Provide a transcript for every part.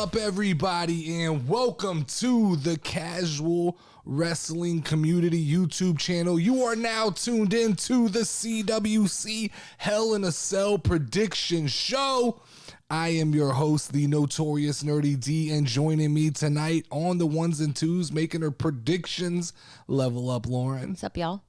up, everybody, and welcome to the Casual Wrestling Community YouTube channel. You are now tuned in to the CWC Hell in a Cell Prediction Show. I am your host, the Notorious Nerdy D, and joining me tonight on the ones and twos, making her predictions, Level Up Lauren. What's up, y'all?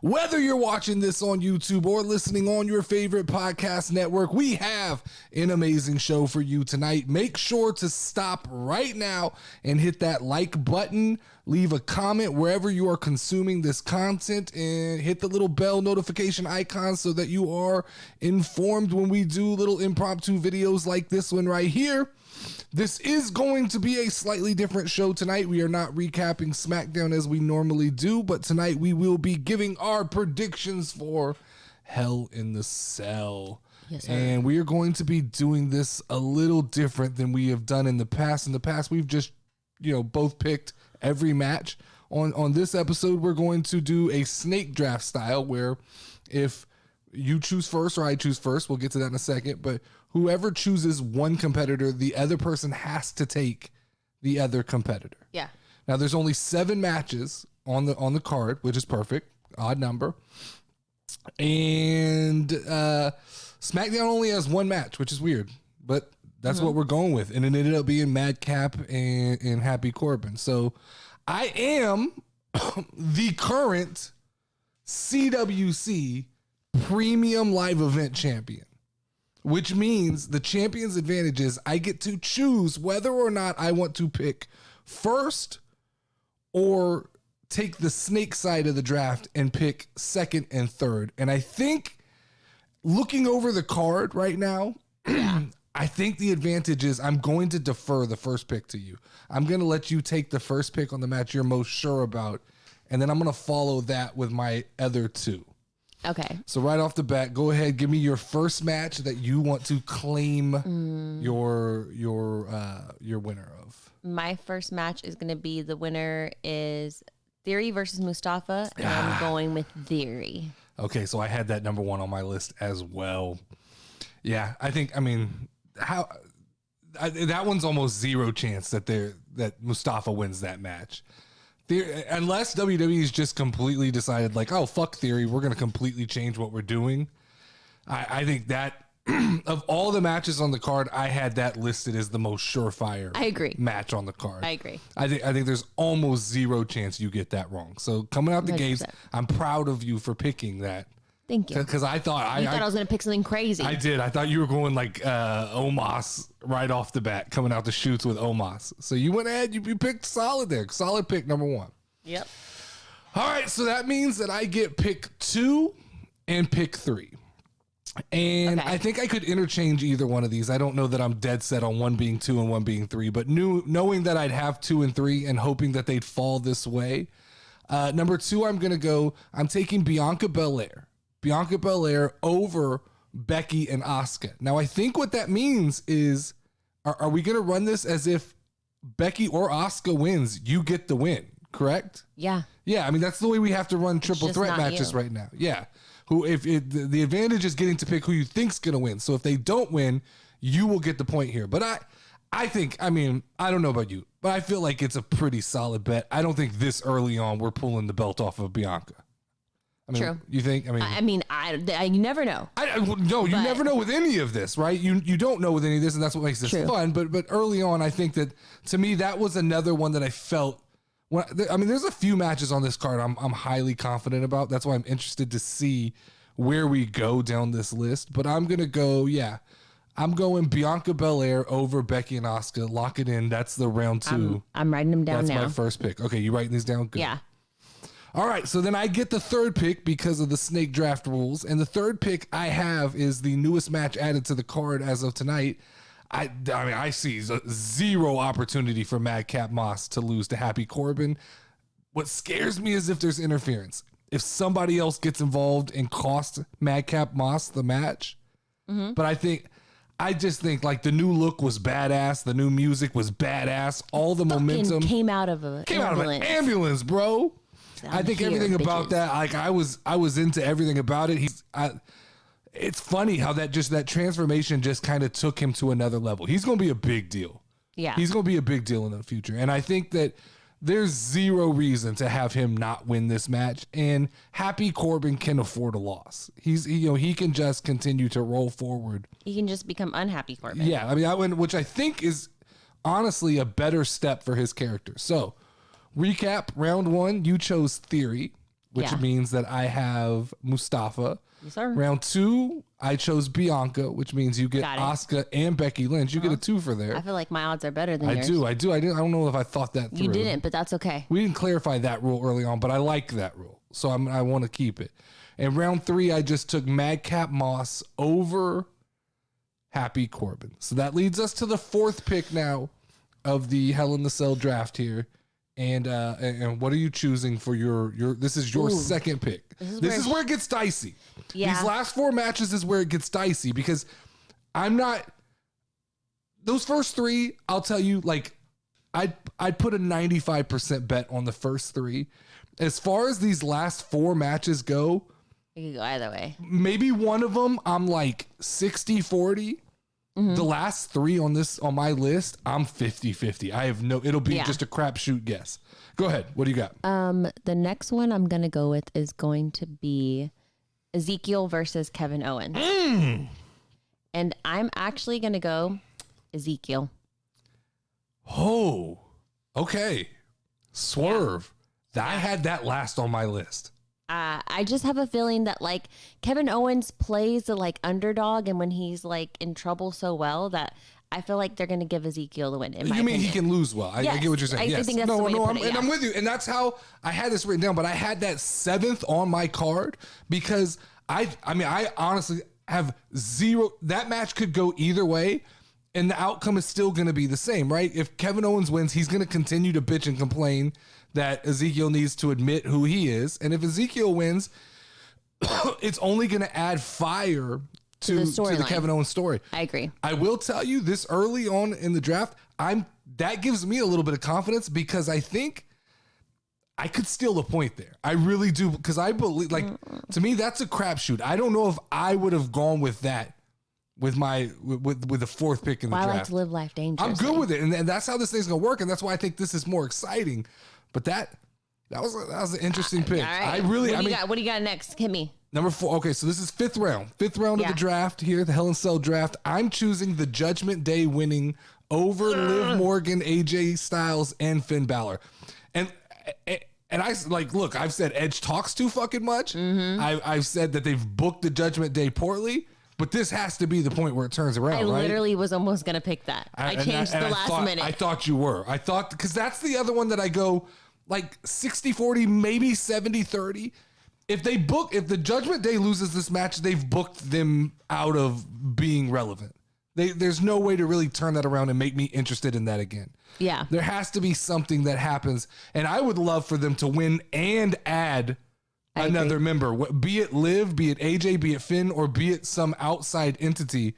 Whether you're watching this on YouTube or listening on your favorite podcast network, we have an amazing show for you tonight. Make sure to stop right now and hit that like button, leave a comment wherever you are consuming this content, and hit the little bell notification icon so that you are informed when we do little impromptu videos like this one right here. This is going to be a slightly different show tonight. We are not recapping Smackdown as we normally do, but tonight we will be giving our predictions for Hell in the Cell. Yes, sir. And we are going to be doing this a little different than we have done in the past. In the past, we've just, both picked every match. On this episode, we're going to do a snake draft style where if you choose first or I choose first, we'll get to that in a second, but whoever chooses one competitor, the other person has to take the other competitor. Yeah. Now there's only 7 matches on the card, which is perfect, odd number. And SmackDown only has 1 match, which is weird, but that's what we're going with. And it ended up being Madcap and Happy Corbin. So I am the current CWC Premium Live Event Champion, which means the champion's advantage is I get to choose whether or not I want to pick first or take the snake side of the draft and pick second and third. And I think looking over the card right now, I think the advantage is I'm going to defer the first pick to you. I'm going to let you take the first pick on the match you're most sure about, and then I'm going to follow that with my other 2. Okay. So right off the bat, go ahead, give me your first match that you want to claim your winner of. My first match is going to be, the winner is Theory versus Mustafa, and I'm going with Theory. Okay, so I had that number 1 on my list as well. Yeah, that one's almost zero chance that Mustafa wins that match. Unless WWE's just completely decided, like, oh, fuck Theory, we're going to completely change what we're doing. I think that of all the matches on the card, I had that listed as the most surefire match on the card. I agree. I think there's almost zero chance you get that wrong. So coming out the 100%. gates, I'm proud of you for picking that. Thank you. Because I thought I was going to pick something crazy. I did. I thought you were going like Omos right off the bat, coming out the chutes with Omos. So you went ahead, you picked solid there. Solid pick, number 1. Yep. All right, so that means that I get pick 2 and pick 3. And Okay. I think I could interchange either one of these. I don't know that I'm dead set on one being 2 and one being 3, but knowing that I'd have 2 and 3 and hoping that they'd fall this way. Number 2, I'm taking Bianca Belair. Bianca Belair over Becky and Asuka. Now, I think what that means is, are we going to run this as if Becky or Asuka wins, you get the win, correct? Yeah. Yeah, that's the way we have to run triple just threat not matches you. Right now. Yeah. The advantage is getting to pick who you think's going to win. So if they don't win, you will get the point here. But I think, I don't know about you, but I feel like it's a pretty solid bet. I don't think this early on we're pulling the belt off of Bianca. True. You think? You never know. You never know with any of this, right? You don't know with any of this, and that's what makes this fun. But early on, I think that, to me, that was another one that I felt. There's a few matches on this card I'm highly confident about. That's why I'm interested to see where we go down this list. But I'm gonna go, I'm going Bianca Belair over Becky and Asuka. Lock it in. That's the round 2. I'm writing them down now. That's my first pick. Okay, you writing these down? Good. Yeah. All right, so then I get the third pick because of the snake draft rules. And the third pick I have is the newest match added to the card as of tonight. I see zero opportunity for Madcap Moss to lose to Happy Corbin. What scares me is if there's interference. If somebody else gets involved and costs Madcap Moss the match. Mm-hmm. But I just think like the new look was badass. The new music was badass. All the momentum came out of an ambulance, bro. I think everything about that, like I was into everything about it. It's funny how that transformation just kind of took him to another level. He's going to be a big deal. Yeah. He's going to be a big deal in the future. And I think that there's zero reason to have him not win this match. And Happy Corbin can afford a loss. He can just continue to roll forward. He can just become unhappy Corbin. Yeah. I mean, which I think is honestly a better step for his character. So recap round 1, you chose Theory, which means that I have Mustafa. Yes, sir. Round 2, I chose Bianca, which means you get Asuka and Becky Lynch. You get a 2 for there. I feel like my odds are better than yours. I do. I don't know if I thought that through. You didn't, but that's okay. We didn't clarify that rule early on, but I like that rule. So I want to keep it. And round 3, I just took Madcap Moss over Happy Corbin. So that leads us to the 4th pick now of the Hell in the Cell draft here. And what are you choosing for your this is your second pick. This is where it gets dicey. Yeah. These last 4 matches is where it gets dicey because those first 3, I'll tell you, like I'd put a 95% bet on the first 3. As far as these last 4 matches go, It could go either way. maybe one of them I'm like 60-40. The last 3 on my list, I'm 50-50. I have it'll be just a crapshoot guess. Go ahead. What do you got? The next one I'm going to go with is going to be Ezekiel versus Kevin Owens. And I'm actually going to go Ezekiel. Oh, okay. Swerve. I had that last on my list. I just have a feeling that like Kevin Owens plays the like underdog, and when he's like in trouble so well that I feel like they're going to give Ezekiel the win. In my opinion. He can lose well? I get what you're saying. I Yes. think that's the way to put it, I'm with you. And that's how I had this written down, but I had that 7th on my card because I honestly have zero. That match could go either way. And the outcome is still going to be the same, right? If Kevin Owens wins, he's going to continue to bitch and complain that Ezekiel needs to admit who he is. And if Ezekiel wins, it's only going to add fire to the Kevin Owens story. I agree. I will tell you this early on in the draft, that gives me a little bit of confidence because I think I could steal the point there. I really do, because I believe, like, to me, that's a crapshoot. I don't know if I would have gone with that with the 4th pick in the draft. I like to live life dangerously. I'm good with it, and that's how this thing's gonna work, and that's why I think this is more exciting. But that was an interesting pick. All right. What do you got next? Hit me. Number 4. Okay, so this is 5th round of the draft here, the Hell in a Cell draft. I'm choosing the Judgment Day winning over Liv Morgan, AJ Styles, and Finn Balor, and I like, look, I've said Edge talks too fucking much. I've said that they've booked the Judgment Day poorly. But this has to be the point where it turns around, I literally was almost going to pick that. I changed the last minute. I thought you were. I thought, because that's the other one that I go like 60-40, maybe 70-30. If the Judgment Day loses this match, they've booked them out of being relevant. There's no way to really turn that around and make me interested in that again. Yeah. There has to be something that happens. And I would love for them to win and add another member, be it Liv, be it AJ, be it Finn, or be it some outside entity.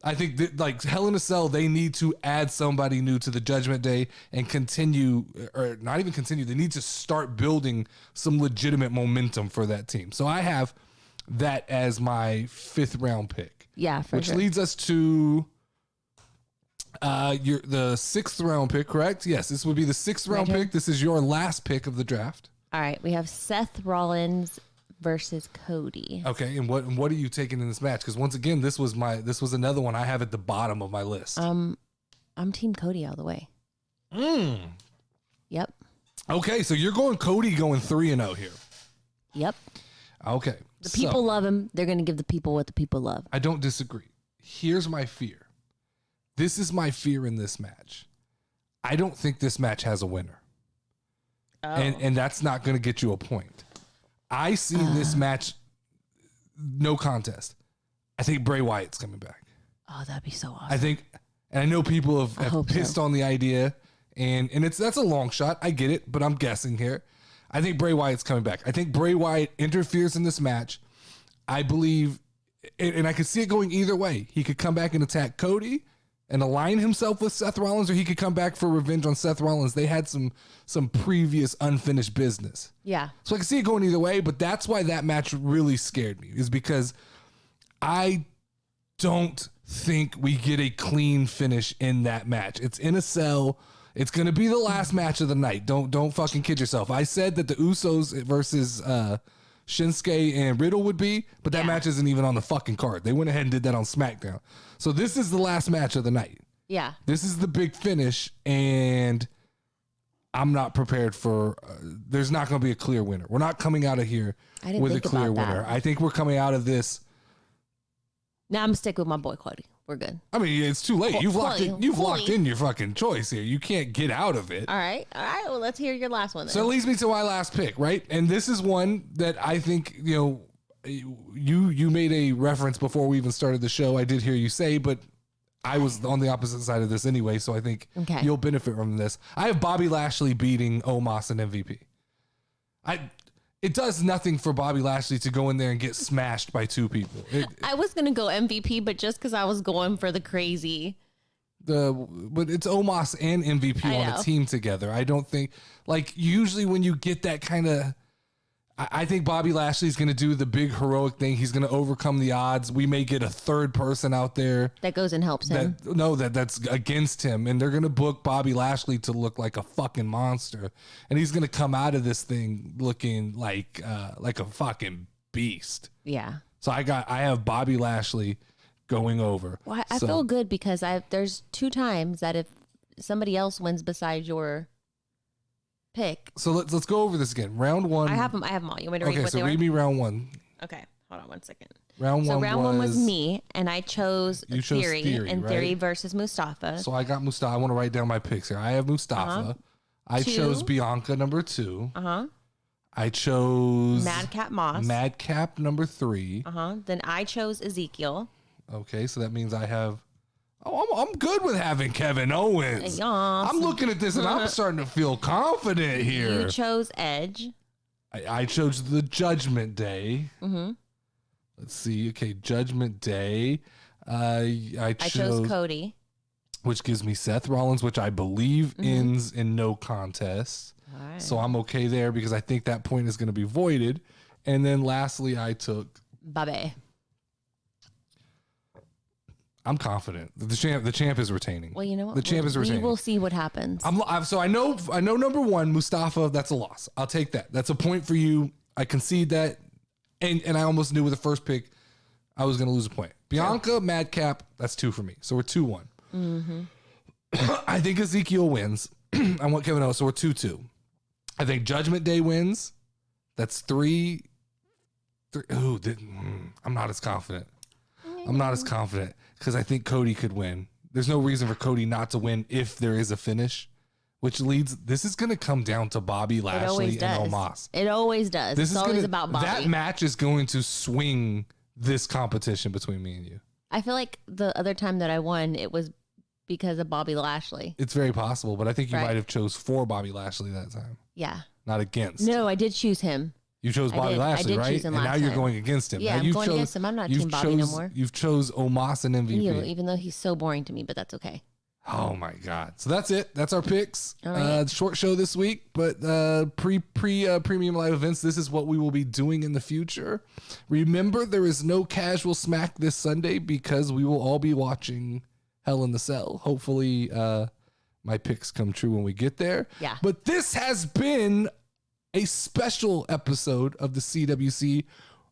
I think that, like, Hell in a Cell, they need to add somebody new to the Judgment Day and continue, or not even continue, they need to start building some legitimate momentum for that team. So I have that as my 5th round pick. Yeah, for which sure. leads us to the 6th round pick, correct? Yes, this would be the 6th round pick. This is your last pick of the draft. All right, we have Seth Rollins versus Cody. Okay, and what are you taking in this match? Because once again, this was another one I have at the bottom of my list. I'm Team Cody all the way. Yep. Okay, so you're going 3-0 here. Yep. Okay. The people love him. They're going to give the people what the people love. I don't disagree. Here's my fear. This is my fear in this match. I don't think this match has a winner. Oh. And that's not going to get you a point. I see this match, no contest. I think Bray Wyatt's coming back. Oh, that'd be so awesome. I think, and I know people have pissed on the idea, and that's a long shot. I get it, but I'm guessing here. I think Bray Wyatt's coming back. I think Bray Wyatt interferes in this match. I believe, and I could see it going either way. He could come back and attack Cody and align himself with Seth Rollins, or he could come back for revenge on Seth Rollins. They had some previous unfinished business. Yeah. So I can see it going either way, but that's why that match really scared me, is because I don't think we get a clean finish in that match. It's in a cell. It's going to be the last match of the night. Don't fucking kid yourself. I said that the Usos versus Shinsuke and Riddle would be, but that match isn't even on the fucking card. They went ahead and did that on SmackDown. So this is the last match of the night. Yeah. This is the big finish, and I'm not prepared for there's not going to be a clear winner. We're not coming out of here with a clear winner. I think we're coming out of this. Now I'm sticking with my boy Cody. We're good. I mean, it's too late. You've locked in your fucking choice here. You can't get out of it. All right. Well, let's hear your last one then. So it leads me to my last pick, right? And this is one that I think, you made a reference before we even started the show. I did hear you say, but I was on the opposite side of this anyway, so I think you'll benefit from this. I have Bobby Lashley beating Omos and MVP. It does nothing for Bobby Lashley to go in there and get smashed by two people. I was going to go MVP, but just because I was going for the crazy. But it's Omos and MVP on a team together. I don't think, usually when you get that kind of, I think Bobby Lashley's going to do the big heroic thing. He's going to overcome the odds. We may get a third person out there that goes and helps him. That's against him, and they're going to book Bobby Lashley to look like a fucking monster, and he's going to come out of this thing looking like a fucking beast. Yeah. So I have Bobby Lashley going over. Well, I feel good because there's 2 times that if somebody else wins besides your pick. So let's go over this again. Round 1. I have them all. You want me to read what they were? Okay, so read me round 1. Okay, hold on one second. Round 1 was me, and I chose Theory, and right? Theory versus Mustafa. So I got Mustafa. I want to write down my picks here. I have Mustafa. I chose Bianca number 2. I chose Madcap Moss. Madcap number 3. Then I chose Ezekiel. Okay, so that means I have. I'm good with having Kevin Owens. I'm looking at this and I'm starting to feel confident here. You chose Edge. I chose the Judgment Day. Let's see. Okay, Judgment Day. I chose Cody, which gives me Seth Rollins, which I believe ends in no contest. Right. So I'm okay there because I think that point is going to be voided. And then lastly, I took Bobby. I'm confident the champ is retaining. Well, you know what? The champ is retaining. We will see what happens. So I know number 1, Mustafa, that's a loss. I'll take that. That's a point for you. I concede that. And I almost knew with the first pick I was going to lose a point. Bianca, Madcap, that's 2 for me. So we're 2-1. I think Ezekiel wins. I want Kevin Owens, so we're 2-2. I think Judgment Day wins. That's 3. Ooh, I'm not as confident. Because I think Cody could win. There's no reason for Cody not to win if there is a finish, which leads. This is going to come down to Bobby Lashley and Omos. It always does. It's always about Bobby. That match is going to swing this competition between me and you. I feel like the other time that I won, it was because of Bobby Lashley. It's very possible, but I think you might have chose for Bobby Lashley that time. Yeah. Not against. No, I did choose him. You chose Bobby Lashley, right? Choose him and now you're going against him. Yeah, I'm going against him. I'm not Team Bobby no more. You've chose Omos and MVP. Even though he's so boring to me, but that's okay. Oh my God. So that's it. That's our picks. All right. Short show this week, but premium live events. This is what we will be doing in the future. Remember, there is no casual smack this Sunday because we will all be watching Hell in the Cell. Hopefully, my picks come true when we get there. Yeah. But this has been a special episode of the CWC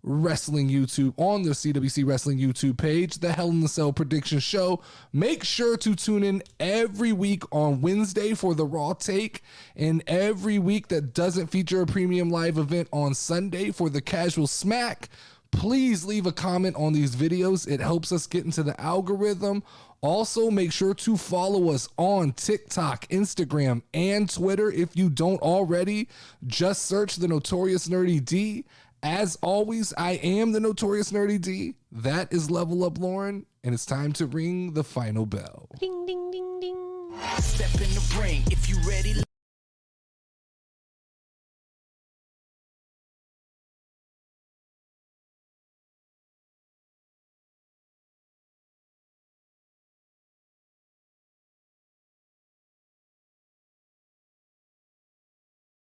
Wrestling YouTube on the CWC Wrestling YouTube page, the Hell in the Cell Prediction Show. Make sure to tune in every week on Wednesday for the Raw Take, and every week that doesn't feature a premium live event on Sunday for the Casual Smack. Please leave a comment on these videos. It helps us get into the algorithm. Also, make sure to follow us on TikTok, Instagram, and Twitter. If you don't already, just search the Notorious Nerdy D. As always, I am the Notorious Nerdy D. That is Level Up Lauren, and it's time to ring the final bell. Ding, ding, ding, ding. Step in the ring if you ready.